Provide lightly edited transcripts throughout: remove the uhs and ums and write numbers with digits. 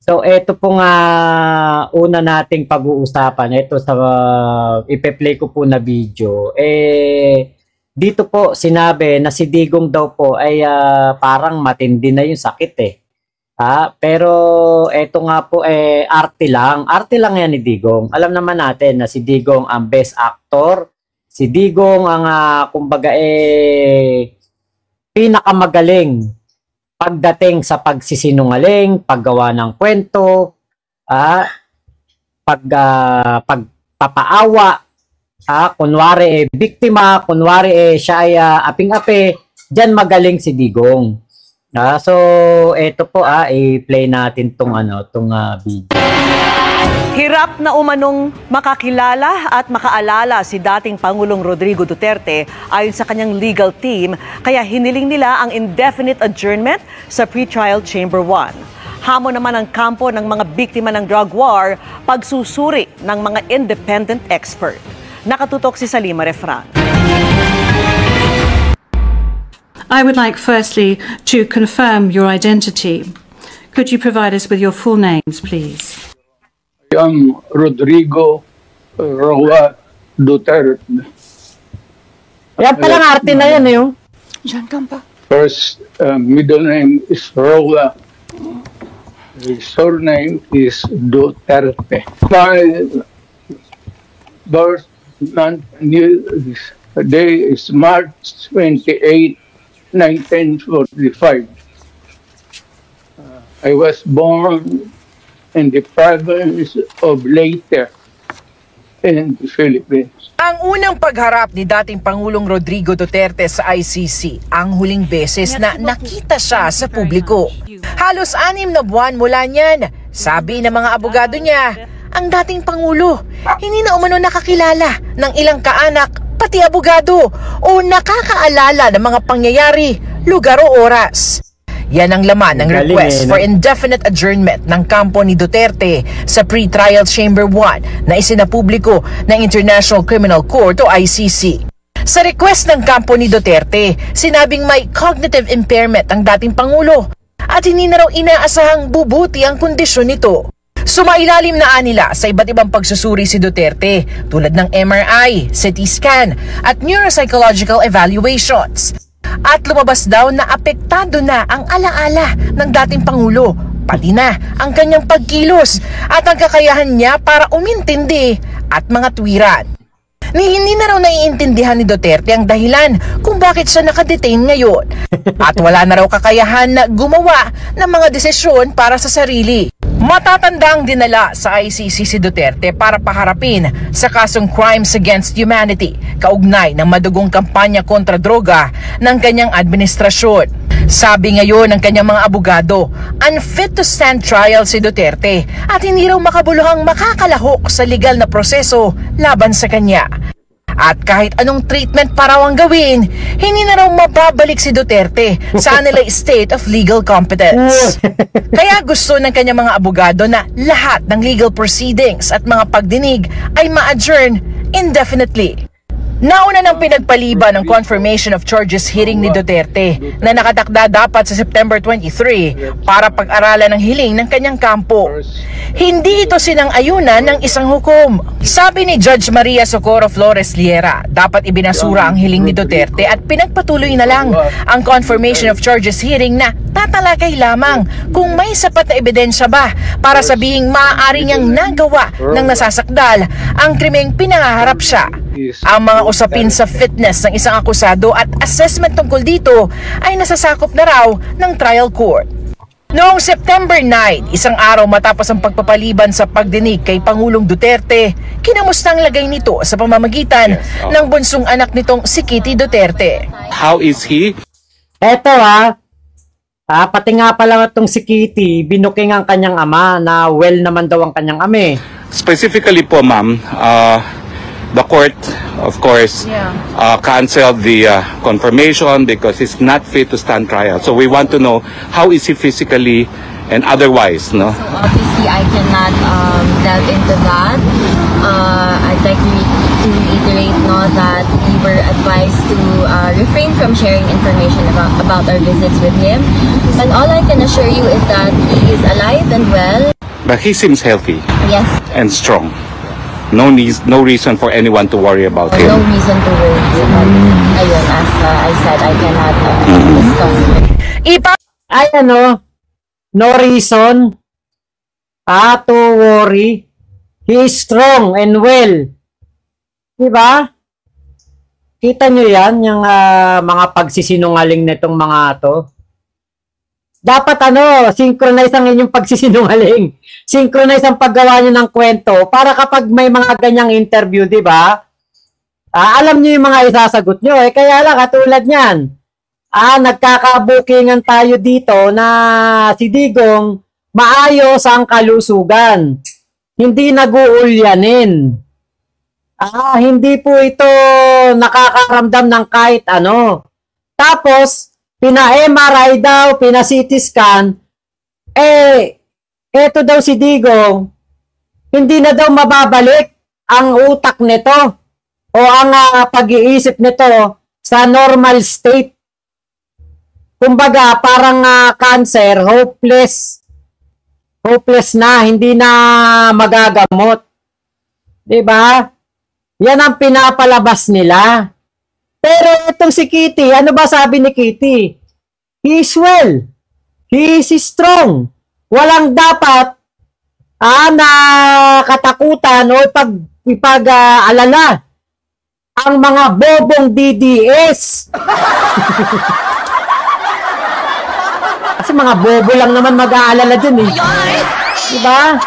So, ito po nga una nating pag-uusapan. Ito sa ipe-play ko po na video. Dito po sinabi na si Digong daw po ay parang matindi na yung sakit pero ito nga po arte lang. Arte lang yan ni Digong. Alam naman natin na si Digong ang best actor. Si Digong ang kumbaga pinakamagaling pagdating sa pagsisinungaling, paggawa ng kwento, pagpapaawa, kunwari biktima, kunwari siya ay aping-ape, diyan magaling si Digong. So ito po i-play natin tong video. Hirap na umanong makakilala at makaalala si dating Pangulong Rodrigo Duterte ayon sa kanyang legal team, kaya hiniling nila ang indefinite adjournment sa pretrial chamber 1. Hamon naman ang kampo ng mga biktima ng drug war, pagsusuri ng mga independent expert. Nakatutok si Salima Refran. I would like firstly to confirm your identity. Could you provide us with your full names, please? I am Rodrigo Roa Duterte. Yan palang arte na yan yung. First middle name is Roa. The surname is Duterte. My birth month day is March 28, 1945. I was born in the province of Leyte in the Philippines. Ang unang pagharap ni dating Pangulong Rodrigo Duterte sa ICC, ang huling beses na nakita siya sa publiko. Halos 6 na buwan mula niyan. Sabi ng mga abogado niya, ang dating Pangulo hindi na umano nakakilala ng ilang kaanak, pati abogado, o nakakaalala ng mga pangyayari, lugar o oras. Yan ang laman ng request for indefinite adjournment ng kampo ni Duterte sa pre-trial chamber 1 na isinapubliko ng International Criminal Court o ICC. Sa request ng kampo ni Duterte, sinabing may cognitive impairment ang dating Pangulo at hindi na raw inaasahang bubuti ang kondisyon nito. Sumailalim na nila sa iba't ibang pagsusuri si Duterte tulad ng MRI, CT scan at neuropsychological evaluations. At lumabas daw na apektado na ang alaala ng dating Pangulo, pati na ang kanyang pagkilos at ang kakayahan niya para umintindi at mga tuwiran. Hindi na raw naiintindihan ni Duterte ang dahilan kung bakit siya nakadetain ngayon at wala na raw kakayahan na gumawa ng mga desisyon para sa sarili. Matatandang dinala sa ICC si Duterte para paharapin sa kasong crimes against humanity kaugnay ng madugong kampanya kontra droga ng kanyang administrasyon. Sabi ngayon ng kanyang mga abogado, unfit to stand trial si Duterte at hindi raw makabuluhang makakalahok sa legal na proseso laban sa kanya. At kahit anong treatment para ang gawin, hindi na raw mababalik si Duterte sa kanilang state of legal competence. Kaya gusto ng kanyang mga abogado na lahat ng legal proceedings at mga pagdinig ay ma-adjourn indefinitely. Nauna ng pinagpaliban ng confirmation of charges hearing ni Duterte na nakatakda dapat sa September 23 para pag-aralan ng hiling ng kanyang kampo. Hindi ito sinang-ayunan ng isang hukom. Sabi ni Judge Maria Socorro Flores Liera, dapat ibinasura ang hiling ni Duterte at pinagpatuloy na lang ang confirmation of charges hearing na tatalakay lamang kung may sapat na ebidensya ba para sabihing maaari niyang nagawa ng nasasakdal ang krimeng pinangaharap siya. Ang mga usapin sa fitness ng isang akusado at assessment tungkol dito ay nasasakop na raw ng trial court. Noong September 9, isang araw matapos ang pagpapaliban sa pagdinig kay Pangulong Duterte, kinamusta ang lagay nito sa pamamagitan ng bunsong anak nitong si Kitty Duterte. How is he? Eto pati nga pala itong si Kitty, binuking ang kanyang ama na well naman daw ang kanyang ame. Specifically po ma'am, the court, of course, canceled the confirmation because he's not fit to stand trial. So we want to know how is he physically and otherwise, no? So obviously, I cannot delve into that. I'd like to reiterate, that we were advised to refrain from sharing information about our visits with him. And all I can assure you is that he is alive and well. But he seems healthy Yes. and strong. No reason for anyone to worry about No him. reason to worry. Ayun, as I said, I cannot discuss it. Ay ano, no reason to worry. He is strong and well. Diba? Kita nyo yan, yung mga pagsisinungaling nitong mga to. Dapat synchronize ang inyong pagsisinungaling. Synchronize ang paggawa nyo ng kwento para kapag may mga ganyang interview, diba? Alam nyo yung mga isasagot nyo. Kaya lang, katulad nyan. Nagkakabukingan tayo dito na si Digong maayos ang kalusugan. Hindi nag-uulyanin. Hindi po ito nakakaramdam ng kahit ano. Tapos, pina-MRI daw, pina-CT scan, eto daw si Digong, hindi na daw mababalik ang utak nito o ang pag-iisip nito sa normal state. Kumbaga, parang cancer, hopeless. Hopeless na, hindi na magagamot. Diba? Yan ang pinapalabas nila. Pero itong si Kitty, ano ba sabi ni Kitty? He is well. He is strong. Walang dapat na katakutan o ipag-alala ang mga bobong DDS. Kasi mga bobo lang naman mag-aalala dyan eh. Diba?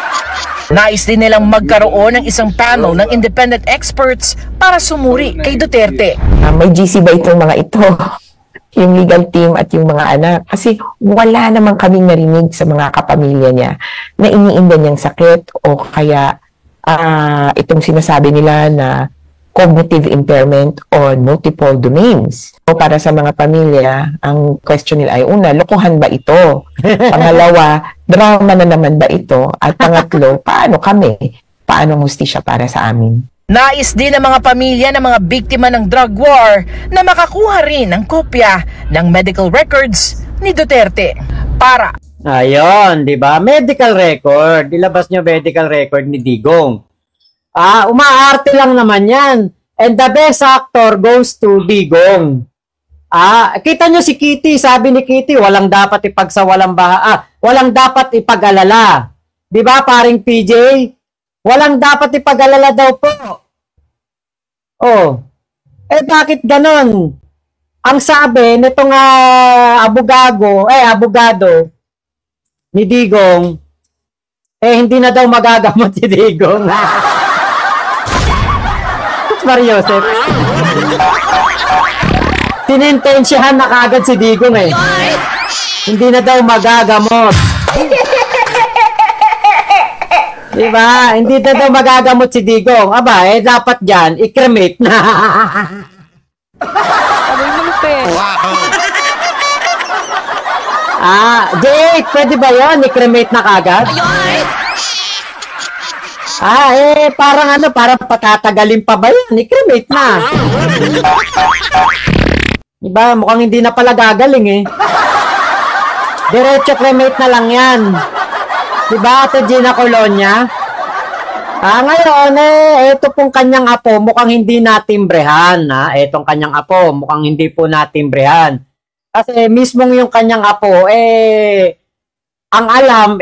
Nais din nilang magkaroon ng isang panel ng independent experts para sumuri kay Duterte. May GC ba itong mga ito? Yung legal team at yung mga anak. Kasi wala namang kaming narinig sa mga kapamilya niya na iniinda niyang sakit o kaya itong sinasabi nila na cognitive impairment on multiple domains. O para sa mga pamilya, ang question nila ay una, lokohan ba ito? Pangalawa, drama na naman ba ito? At pangatlo, paano kami? Paano hustisya para sa amin? Nais din ng mga pamilya ng mga biktima ng drug war na makakuha rin ng kopya ng medical records ni Duterte para Ayun, di ba? Medical record. Ilabas niyo medical record ni Digong. Umaarte lang naman yan. And the best actor goes to Digong. Kita nyo si Kitty, sabi ni Kitty, walang dapat walang dapat ipag-alala. Di ba, paring PJ? Walang dapat ipag-alala daw po. Bakit ganon? Ang sabi nitong abogado ni Digong, hindi na daw magagamot si Digong. Mario Joseph. Tinintensyahan na kagad si Digong eh. Hindi na daw magagamot. Diba? Hindi na daw magagamot si Digong. Dapat dyan, i-cremate na. Jake, pwede ba yun? I-cremate na kagad? Parang patatagalin pa ba yan? I-cremate na. Diba? Mukhang hindi na pala gagaling eh. Diretso cremate na lang yan. Diba, Ate Gina Colonia? Ngayon, ito pong kanyang apo, mukhang hindi natimbrehan. Itong kanyang apo, mukhang hindi po natimbrehan. Kasi mismong yung kanyang apo, ang alam,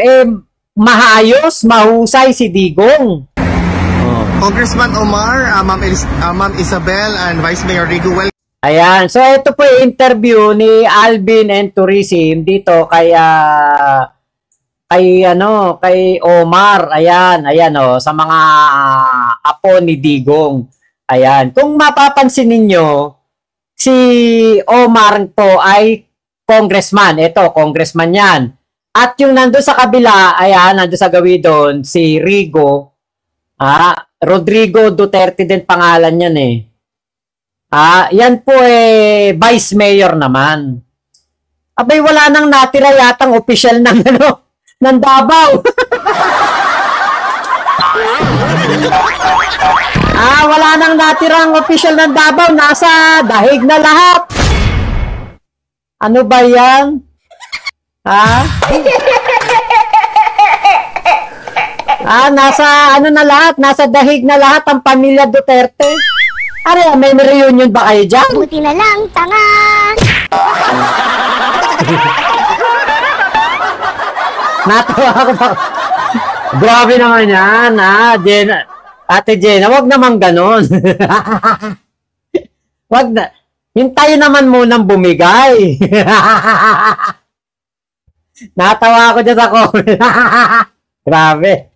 mahayos, mahusay si Digong. Congressman Omar, Ma'am Isabel, and Vice Mayor Rigo, welcome. Ayan, so ito po yung interview ni Alvin and Tourism dito kay Omar. Ayan sa mga apo ni Digong. Ayan, kung mapapansin ninyo, si Omar po ay congressman. Ito, congressman yan. At yung nandun sa kabila, nandun sa gawin doon, si Rigo, Rodrigo Duterte din pangalan yan eh. Yan po vice mayor naman. Wala nang natira yatang opisyal ng ng Davao. Wala nang natirang opisyal ng Davao, nasa dahig na lahat. Ano ba yan? Nasa ano na lahat, nasa dahig na lahat ang pamilya Duterte. Are, may reunion ba kayo dyan? Buti na lang, tanga! Natawa ako pa. Grabe naman yan, Jen. Ate Jen, wag naman ganon. Wag na. Hintayin naman munang bumigay. Natawa ako dyan sa comment. Grabe.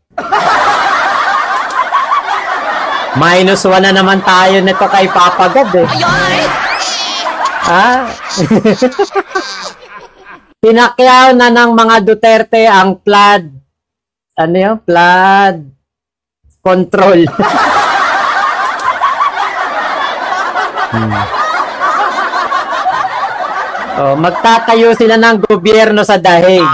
-1 na naman tayo nito kay Papa God eh. Pinakyaw na ng mga Duterte ang flood. Ano yun? Flood control. Magtatayo sila ng gobyerno sa dahig.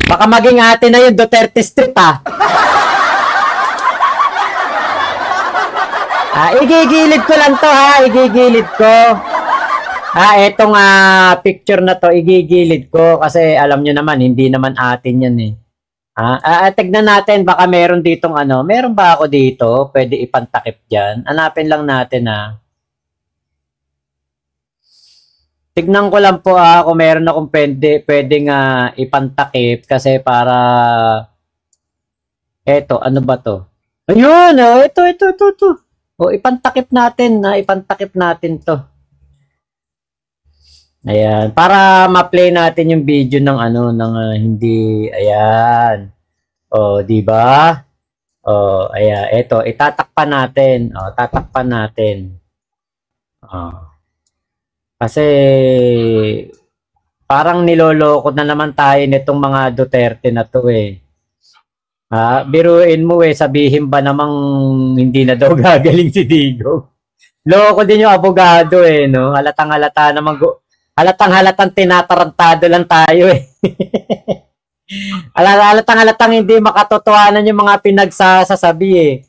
Baka maging atin na yung Duterte Street igigilid ko lang to igigilid ko. Etong picture na to igigilid ko kasi alam nyo naman hindi naman atin yan eh. Tignan natin baka meron ditong meron ba ako dito pwede ipantakip dyan. Hanapin lang natin Tignan ko lang po kung meron akong pwedeng ipantakip kasi para eto ano ba to? Ayun, ito. Ipantakip natin to. Ayan, para ma-play natin yung video ng hindi ayan. Di ba? Ayan, ito itatakpan natin. Tatakpan natin. Kasi parang niloloko na naman tayo nitong mga Duterte na to eh. Biruin mo sabihin ba namang hindi na daw gagaling si Digong? Loko din yung abogado no? Halatang tinatarantado lang tayo eh. Halatang hindi makatotohanan yung mga pinagsasabi eh.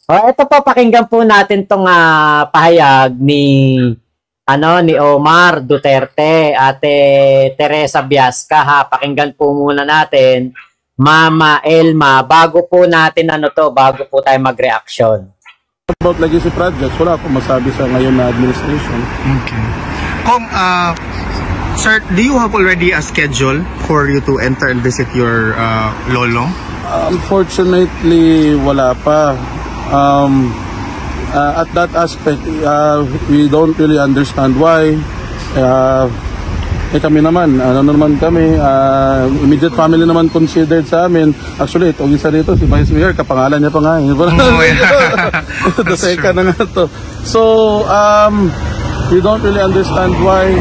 Ito po, pakinggan po natin tong pahayag ni Omar Duterte, Ate Teresa Biasca pakinggan po muna natin. Mama Elma, bago po tayo mag-reaction. About legacy projects, wala akong masabi sa ngayon na administration. Okay. Sir, do you have already a schedule for you to enter and visit your lolo? Unfortunately, wala pa. At that aspect, we don't really understand why. Kami naman, kami, immediate family naman considered sa amin. Actually, itong isa dito, si Vice Mayor, kapangalan niya pa nga. The second na nga to. So, we don't really understand why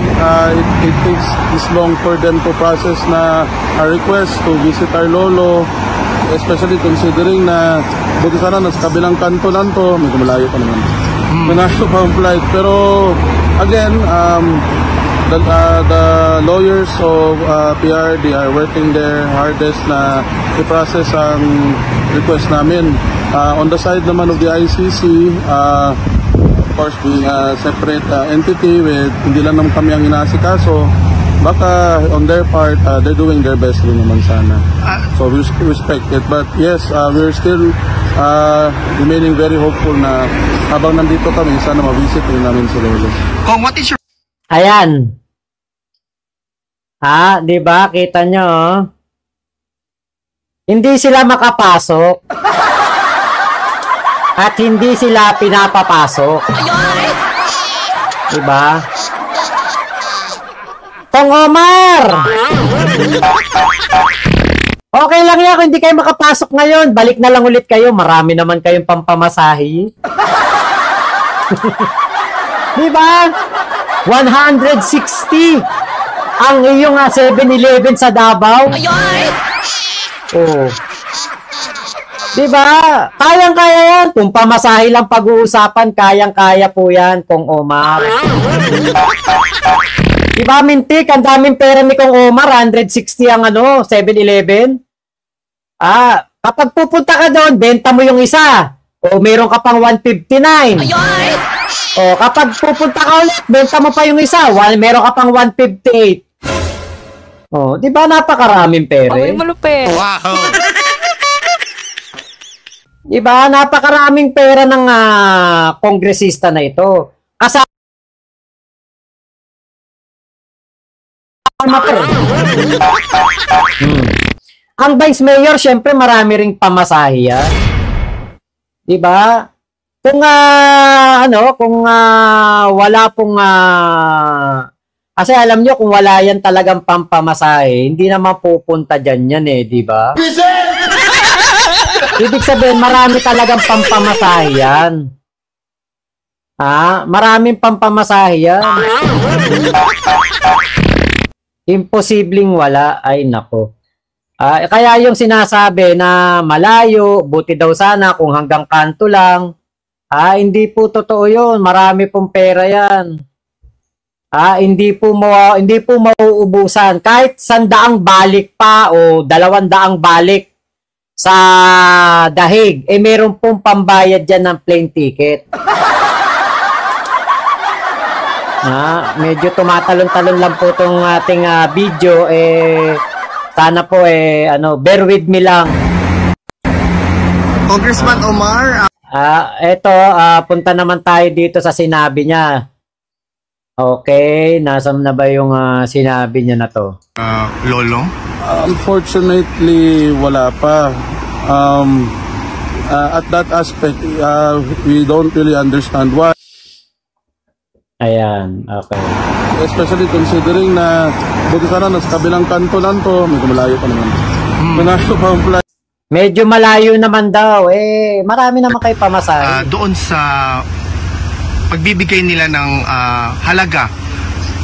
it takes this long for them to process na a request to visit our lolo, especially considering na buti sana nasa kabilang kanto lang to, medyo malayo pa naman. Malayo pa ang flight. Pero, again, the lawyers of PR, they are working their hardest na i-process ang request namin. On the side naman of the ICC, of course, being a separate entity with hindi lang naman kami ang inaasikaso, baka on their part, they're doing their best rin naman sana. So we respect it. But yes, we're still remaining very hopeful na habang nandito kami, sana ma-visit rin namin si Lolo. What is your... Ayan. Di ba? Kita nyo, hindi sila makapasok. At hindi sila pinapapasok. Di ba? Kong Omar! Okay lang yan kung hindi kayo makapasok ngayon. Balik na lang ulit kayo. Marami naman kayong pampamasahe. Di ba? 160 ang iyong 7-Eleven sa Davao. Diba? Kayang-kaya yan. Kung pamasahe lang pag-uusapan, kayang-kaya po yan, Kong Omar. Diba, Mintik? Ang daming pera ni Kong Omar, 160 ang 7-Eleven. Kapag pupunta ka doon, benta mo yung isa. O meron ka pang 159. O kapag pupunta ka ulit, benta mo pa yung isa. Meron ka pang 158. Oh, 'di ba napakaraming pera? Ay, malupit. Wow! 'Di ba napakaraming pera ng kongresista na ito. Kasama Ang Vice Mayor, syempre marami ring pamasahe yan. 'Di ba? Kung wala pong kasi alam nyo, kung wala yan talagang pampamasahe, hindi naman pupunta dyan yan eh, di ba? Ibig sabihin, marami talagang pampamasahe yan. Maraming pampamasahe yan. Imposibleng wala, ay nako. Kaya yung sinasabi na malayo, buti daw sana kung hanggang kanto lang, hindi po totoo yun. Marami pong pera yan. Hindi po mauubusan. Kahit 100 balik pa o 200 balik sa dahig, meron pong pambayad dyan ng plane ticket. Medyo tumatalon-talon lang po itong ating video. Sana po bear with me lang. Congressman Omar, punta naman tayo dito sa sinabi niya. Okay, nasaan na ba yung sinabi niya na to? Lolo? Unfortunately, wala pa. At that aspect, we don't really understand why. Ayan, okay. Especially considering na buti sana nasa kabilang kanto lang to, medyo malayo pa naman. Malayo pa ang flight. Medyo malayo naman daw. Marami naman kayo pamasahe. Doon sa pagbibigay nila ng halaga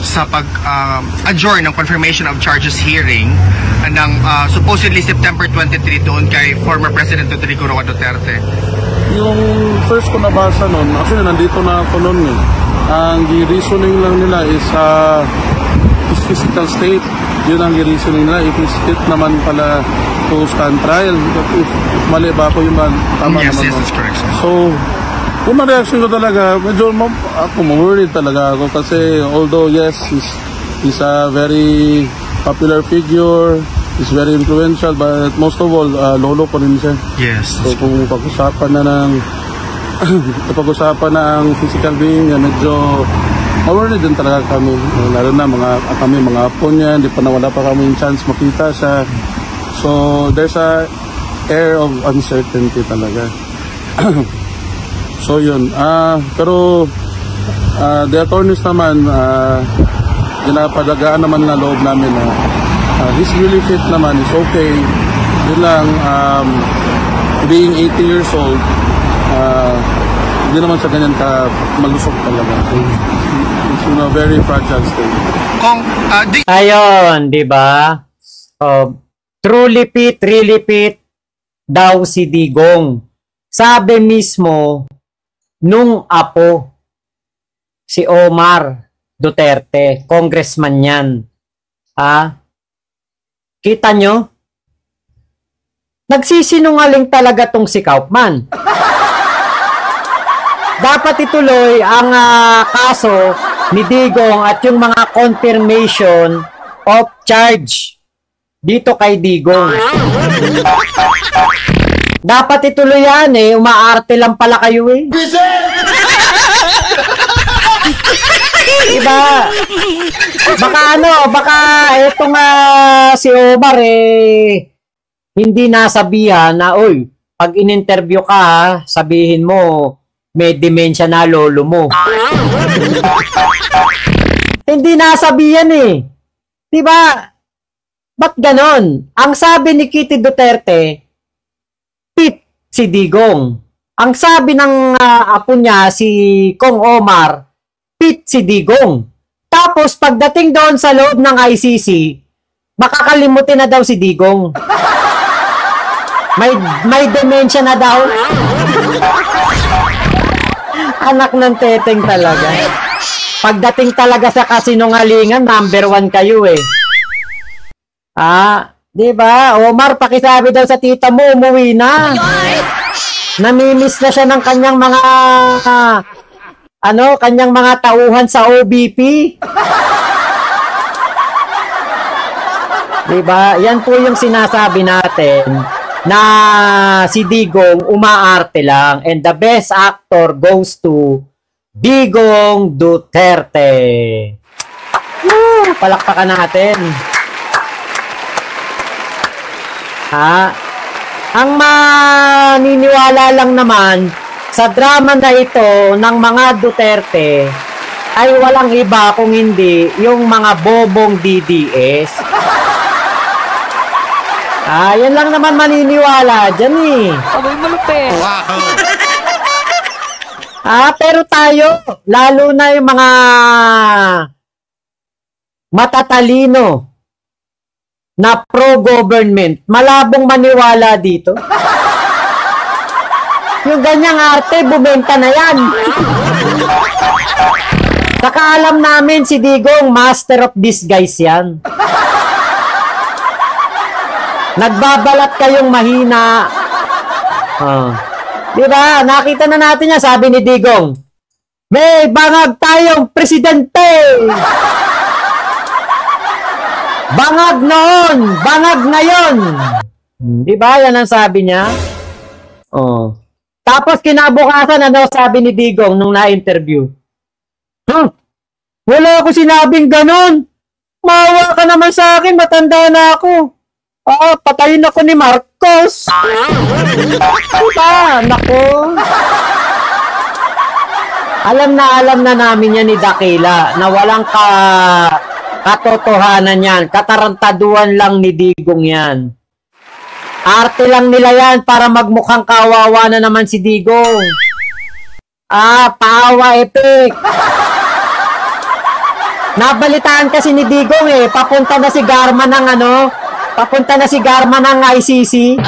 sa pag-adjourn ng confirmation of charges hearing ng supposedly September 23 doon kay former President Rodrigo Roa Duterte. Yung first ko nabasa nun, actually nandito na ako nun eh. Ang reasoning lang nila is his physical state. Yun ang reasoning nila. If he's fit naman pala to stand trial. If mali ba ako yung tama yes, naman. Yes, that's correct. So, una reaction ko talaga, medyo ako worried talaga ako kasi although yes, he's a very popular figure, he's very influential, but most of all, lolo ko rin siya. Yes. So kung pag-usapan na ng physical being, medyo worried din talaga kami. Lalo na mga apo niya, hindi pa wala pa kami chance makita siya. So there's a air of uncertainty talaga. So yun, pero the attorneys naman, pinapadagaan naman na loob namin na he's really fit naman, he's okay. Yun lang, being 80 years old, hindi naman sa ganyan ka malusok talaga. So, it's in a very fragile state. Ayun, di ba? Truly fit, really fit daw si Digong. Sabi mismo nung apo, si Omar Duterte, congressman yan. Kita nyo? Nagsisinungaling talaga tong si Kaufman. Dapat ituloy ang kaso ni Digong at yung mga confirmation of charge dito kay Digong. Dapat ituloy yan umaarte lang pala kayo Diba? Baka etong si Omar hindi nasabihan na, oy, pag in-interview ka sabihin mo, may demensya na lolo mo. Hindi nasabihan Diba? Ba't ganon? Ang sabi ni Kitty Duterte, fit si Digong. Ang sabi ng apo niya, si Kong Omar, fit si Digong. Tapos pagdating doon sa loob ng ICC, makakalimutin na daw si Digong. May demensya na daw. Anak ng teteng talaga. Pagdating talaga sa kasinungalingan, number 1 kayo Diba? Omar, pakisabi daw sa tita mo, umuwi na. Namimiss na siya ng kanyang mga kanyang mga tauhan sa OBP. Diba? Yan po yung sinasabi natin na si Digong umaarte lang. And the best actor goes to Digong Duterte. Woo! Palakpakan natin. Ha? Ang maniniwala lang naman sa drama na ito ng mga Duterte ay walang iba kung hindi yung mga bobong DDS. Yan lang naman maniniwala dyan eh. Abay, malupit. Pero tayo, lalo na yung mga matatalino na pro-government, malabong maniwala dito. Yung ganyang arte, bumenta na yan. Saka alam namin si Digong, master of disguise yan. Nagbabalat kayong mahina. Diba? Nakita na natin yan, sabi ni Digong. May bangag tayong presidente. Bangag noon, bangag ngayon. Diba? Yan ang sabi niya. Tapos kinabukasan, ano sabi ni Digong nung na-interview? Wala ako sinabing ganon. Maawa ka naman sa akin, matanda na ako. Patayin ako ni Marcos. Diba? Naku. Alam na namin yan ni Dakila na walang katotohanan yan. Katarantaduan lang ni Digong yan. Arte lang nila yan para magmukhang kawawa na naman si Digong. Paawa epic. Nabalitaan kasi ni Digong eh. Papunta na si Garma ng Papunta na si Garma ng ICC.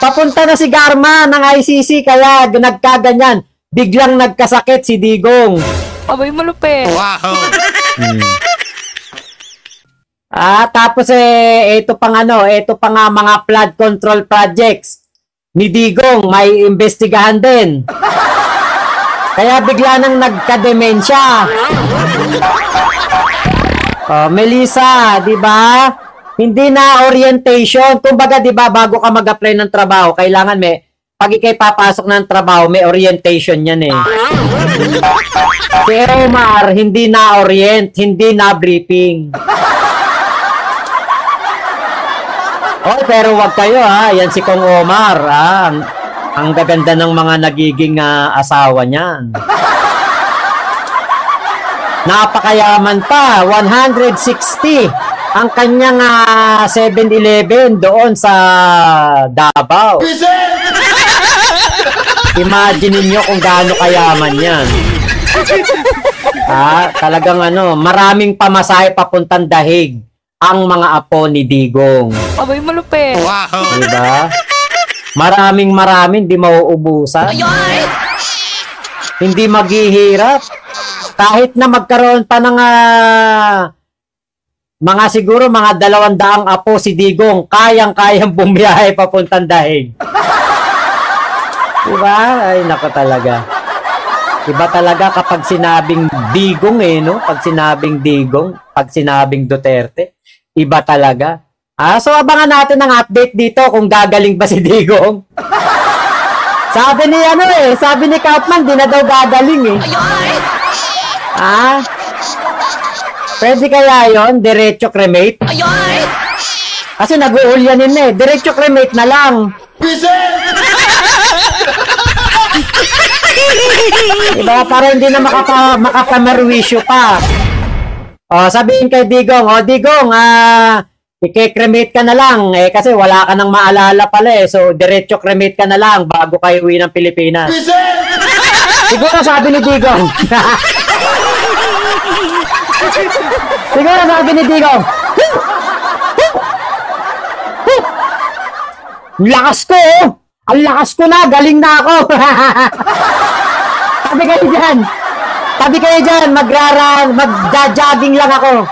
Papunta na si Garma ng ICC kaya nagkaganyan. Biglang nagkasakit si Digong. Abay, malupit. Tapos ito pang mga flood control projects ni Digong may imbestigahan din. Kaya bigla nang nagka-demensya. Melissa, di ba? Hindi na orientation. Kumbaga, di ba, bago ka mag-apply ng trabaho, kailangan pag ikay papasok ng trabaho, may orientation yan eh. Si Omar, hindi na orient, hindi na briefing. Pero wag kayo yan si Kong Omar ang gaganda ng mga nagiging asawa niyan. Napakayaman pa, 160 ang kanyang 7-Eleven doon sa Davao. Imagine niyo kung gaano kayaman yan. Talagang maraming pamasahe papuntang Dahig ang mga apo ni Digong. Abay, malupit. Diba? Maraming di mauubusan. Hindi maghihirap. Kahit na magkaroon pa ng siguro mga 200 apo si Digong, kayang-kayang bumiyahe papuntang Dahig. Diba? Ay, nako talaga. Iba talaga kapag sinabing Digong no? Pag sinabing Digong, pag sinabing Duterte, iba talaga. So abangan natin ang update dito kung gagaling ba si Digong. Sabi ni Kaufman, di na daw gagaling eh. Pwede kaya yon diretso cremate? Kasi nag-uulyanin diretso cremate na lang. Diba? Para hindi na makapamarwisyo pa. Sabihin kay Digong, Digong, i-cremate ka na lang kasi wala ka nang maalala pala so diretso cremate ka na lang bago kayo uwi ng Pilipinas. Siguro sabi ni Digong. Siguro sabi ni Digong. Lakas ko Ang lakas ko na, galing na ako. Tabi kayo dyan, magja-jogging lang ako.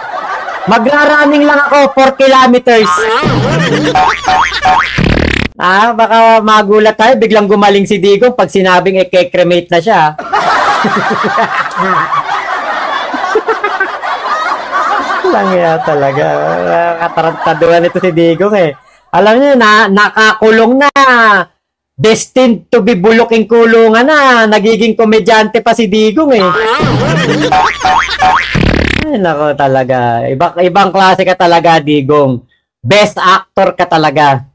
Magra-running lang ako 4 kilometers. Baka magulat tayo, biglang gumaling si Digong pag sinabing i-cremate na siya. Lang ya talaga. Katarantaduhan ito si Digong eh. Alam niyo nakakulong na. Destined to be buloking kulungan na. Nagiging komedyante pa si Digong eh. Ay, nako talaga. Ibang klase ka talaga, Digong. Best actor ka talaga.